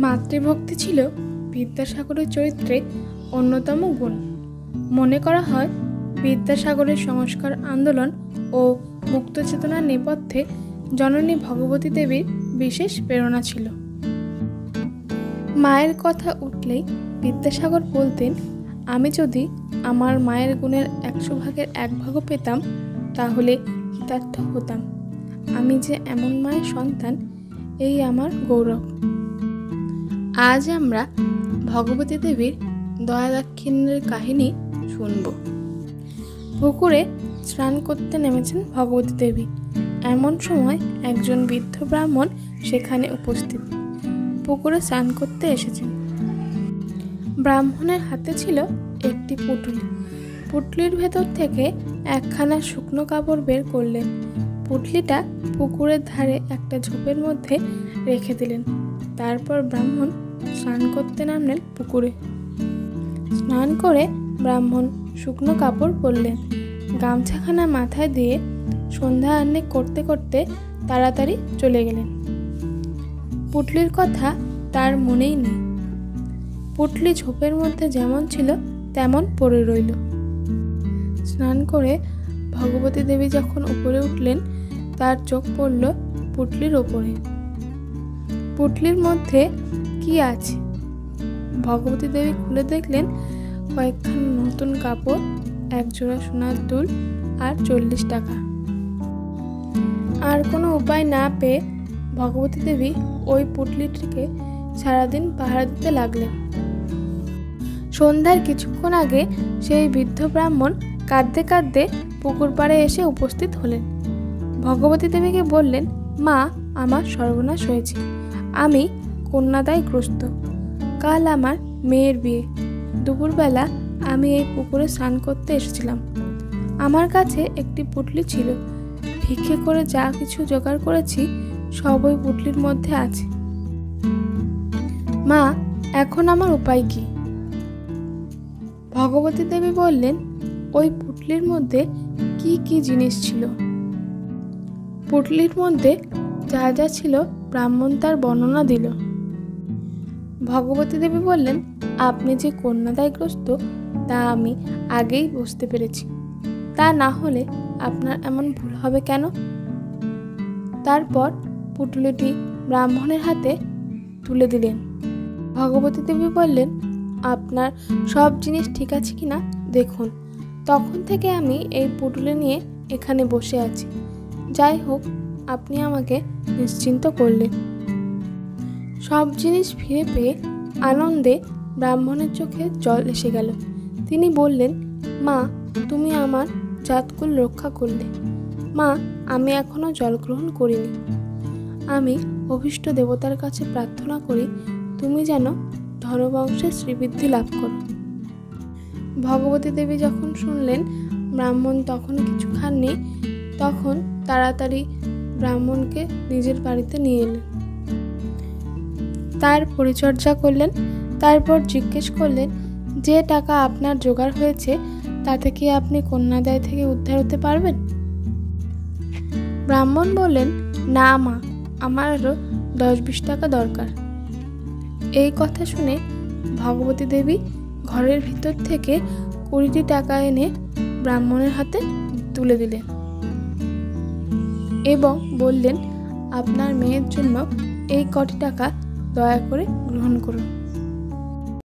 মাতৃভক্তি ছিল বিদ্যাসাগরের চরিত্রে অন্যতম গুণ। মনে করা হয় বিদ্যাসাগরের সংস্কার আন্দোলন ও মুক্ত চেতনার নেপথ্যে জননী ভগবতী দেবীর বিশেষ প্রেরণা ছিল। মায়ের কথা উঠলেই বিদ্যাসাগর বলতেন, আমি যদি আমার মায়ের গুণের 100 ভাগের 1 ভাগও পেতাম তাহলে কৃতার্থ হতাম। আমি যে এমন মায়ের সন্তান, এই আমার গৌরব। আজ আমরা ভগবতী দেবীর দয়া দাক্ষিণ্যের কাহিনী শুনব। পুকুরে স্নান করতে নেমেছেন ভগবতী দেবী। এমন সময় একজন বৃদ্ধ ব্রাহ্মণ সেখানে উপস্থিত। পুকুরে স্নান করতে এসেছেন। ব্রাহ্মণের হাতে ছিল একটি পুঁটুলি। পুঁটলির ভেতর থেকে একখানা শুকনো কাপড় বের করলেন। পুঁটলিটা পুকুরের ধারে একটা ঝোপের মধ্যে রেখে দিলেন। তারপর ব্রাহ্মণ স্নান করতে নামলেন পুকুরে। স্নান করে ব্রাহ্মণ শুকনো কাপড় পরলেন, গামছাখানা মাথায় দিয়ে সন্ধ্যা আহ্নিক করতে করতে তাড়াতাড়ি চলে গেলেন। পুঁটলির কথা তার মনেই নেই। পুঁটলি ঝোপের মধ্যে যেমন ছিল তেমন পড়ে রইল। স্নান করে ভগবতী দেবী যখন উপরে উঠলেন, তার চোখ পড়ল পুঁটলির ওপরে। পুঁটলির মধ্যে কি আছে? ভগবতী দেবী খুলে দেখলেন কয়েকখানা নতুন কাপড়, 1 জোড়া সোনার দুল আর 40 টাকা। আর কোনো উপায় না পেয়ে ভগবতী দেবী ওই পুঁটলিটিকে সারাদিন পাহারা দিতে লাগলেন। সন্ধ্যার কিছুক্ষণ আগে সেই বৃদ্ধ ব্রাহ্মণ কাঁদতে কাঁদতে পুকুর পাড়ে এসে উপস্থিত হলেন। ভগবতী দেবীকে বললেন, মা, আমার সর্বনাশ হয়েছে। আমি কন্যাদায়গ্রস্ত। কাল আমার মেয়ের বিয়ে। দুপুরবেলা আমি এই পুকুরে স্নান করতে এসেছিলাম। আমার কাছে একটি পুঁটলি ছিল। ভিক্ষে করে যা কিছু জোগাড় করেছি সব ওই পুঁটলির মধ্যে আছে। মা, এখন আমার উপায় কি? ভগবতী দেবী বললেন, ওই পুঁটলির মধ্যে কি কি জিনিস ছিল? পুঁটলির মধ্যে যা যা ছিল ব্রাহ্মণ তার বর্ণনা দিল। ভগবতী দেবী বললেন, আপনি যে কন্যাদায়গ্রস্ত তা আমি আগেই বুঝতে পেরেছি। তা না হলে আপনার এমন ভুল হবে কেন? তারপর পুঁটলিটি ব্রাহ্মণের হাতে তুলে দিলেন। ভগবতী দেবী বললেন, আপনার সব জিনিস ঠিক আছে কিনা দেখুন। তখন থেকে আমি এই পুঁটলি নিয়ে এখানে বসে আছি। যাই হোক, আপনি আমাকে নিশ্চিন্ত করলেন। সব জিনিস ফিরে পেয়ে আনন্দে ব্রাহ্মণের চোখে জল এসে গেল। তিনি বললেন, মা, তুমি আমার জাতকুল রক্ষা করলে। মা, আমি এখনো জল গ্রহণ করিনি। আমি অভীষ্ট দেবতার কাছে প্রার্থনা করি তুমি যেন ধনবংশে শ্রীবৃদ্ধি লাভ করো। ভগবতী দেবী যখন শুনলেন ব্রাহ্মণ তখন কিছু খাননি, তখন তাড়াতাড়ি ব্রাহ্মণকে নিজের বাড়িতে নিয়ে এলেন। তার পরিচর্যা করলেন। তারপর জিজ্ঞেস করলেন, যে টাকা আপনার জোগাড় হয়েছে তাতে কি আপনি কন্যাদায় থেকে উদ্ধার হতে পারবেন? ব্রাহ্মণ বললেন, না মা, আমার আরও 10-20 টাকা দরকার। এই কথা শুনে ভগবতী দেবী ঘরের ভিতর থেকে 20টি টাকা এনে ব্রাহ্মণের হাতে তুলে দিলেন এবং বললেন, আপনার মেয়ের জন্য এই কটি টাকা দয়া করে গ্রহণ করুন।